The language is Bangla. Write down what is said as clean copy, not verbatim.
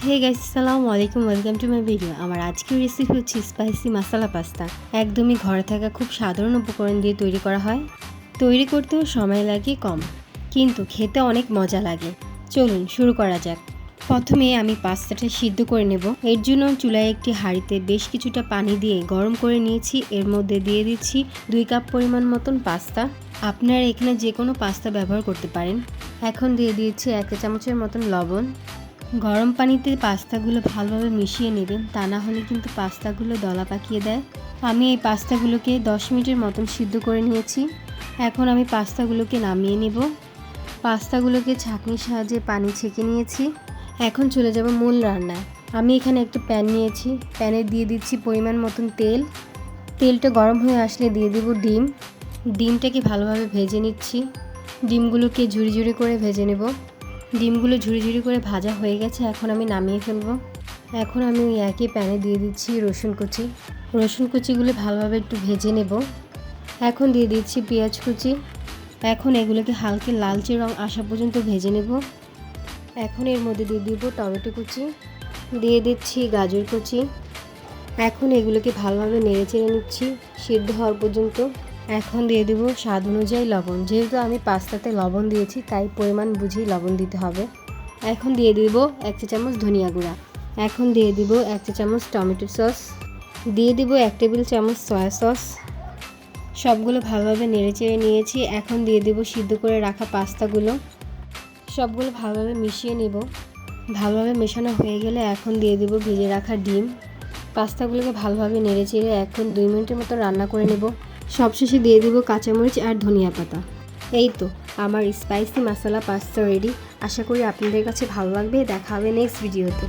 হে গাইস, আসসালামু আলাইকুম, ওয়েলকাম টু মাই ভিডিও। আমার আজকের রেসিপি হচ্ছে স্পাইসি মশলা পাস্তা। একদমই ঘরে থাকা খুব সাধারণ উপকরণ দিয়ে তৈরি করা হয়। তৈরি করতেও সময় লাগে কম, কিন্তু খেতে অনেক মজা লাগে। চলুন শুরু করা যাক। প্রথমে আমি পাস্তাটা সিদ্ধ করে নেব। এর জন্য চুলায় একটি হাঁড়িতে বেশ কিছুটা পানি দিয়ে গরম করে নিয়েছি। এর মধ্যে দিয়ে দিচ্ছি 2 কাপ পরিমাণ মতন পাস্তা। আপনারা এখানে যে কোনো পাস্তা ব্যবহার করতে পারেন। এখন দিয়ে দিয়েছি 1 চামচের মতন লবণ। গরম পানিতে পাস্তাগুলো ভালোভাবে মিশিয়ে নেবেন, তা না হলে কিন্তু পাস্তাগুলো দলা পাকিয়ে দেয়। আমি এই পাস্তাগুলোকে 10 মিনিটের মতন সিদ্ধ করে নিয়েছি। এখন আমি পাস্তাগুলোকে নামিয়ে নেব। পাস্তাগুলোকে ছাঁকনির সাহায্যে পানি ছেঁকে নিয়েছি। এখন চলে যাব মূল রান্নায়। আমি এখানে একটু প্যান নিয়েছি। প্যানে দিয়ে দিচ্ছি পরিমাণ মতন তেল। তেলটা গরম হয়ে আসলে দিয়ে দেব ডিম। ডিমটাকে ভালোভাবে ভেজে নিচ্ছি। ডিমগুলোকে ঝুরি ঝুরি করে ভেজে নেব। ডিমগুলো ঝুরি ঝুরি করে ভাজা হয়ে গেছে, এখন আমি নামিয়ে ফেলবো। এখন আমি ওই একই প্যানে দিয়ে দিচ্ছি রসুন কুচি। রসুন কুচিগুলো ভালোভাবে একটু ভেজে নেব। এখন দিয়ে দিচ্ছি পেঁয়াজ কুচি। এখন এগুলোকে হালকা লালচে রং আসা পর্যন্ত ভেজে নেব। এখন এর মধ্যে দিয়ে দিব টমেটো কুচি, দিয়ে দিচ্ছি গাজর কুচি। এখন এগুলোকে ভালোভাবে নেড়ে চেড়ে নিচ্ছি সিদ্ধ হওয়ার পর্যন্ত। এখন দিয়ে দেব স্বাদ অনুযায়ী লবণ। যেহেতু আমি পাস্তাতে লবণ দিয়েছি, তাই পরিমাণ বুঝেই লবণ দিতে হবে। এখন দিয়ে দেব 1 চা চামচ ধনিয়া গুঁড়া। এখন দিয়ে দিব 1 চা চামচ টমেটো সস। দিয়ে দিব 1 টেবিল চামচ সয়া সস। সবগুলো ভালোভাবে নেড়ে চেড়ে নিয়েছি। এখন দিয়ে দেব সিদ্ধ করে রাখা পাস্তাগুলো। সবগুলো ভালোভাবে মিশিয়ে নেব। ভালোভাবে মেশানো হয়ে গেলে এখন দিয়ে দেব ভেজে রাখা ডিম। পাস্তাগুলোকে ভালোভাবে নেড়ে চেড়ে এখন 2 মিনিটের মতো রান্না করে নেব। সবশেষে দিয়ে দেব কাঁচামরিচ আর ধনিয়া পাতা। এই তো আমার স্পাইসি মশলা পাস্তা রেডি। আশা করি আপনাদের কাছে ভালো লাগবে। দেখা হবে নেক্সট ভিডিওতে।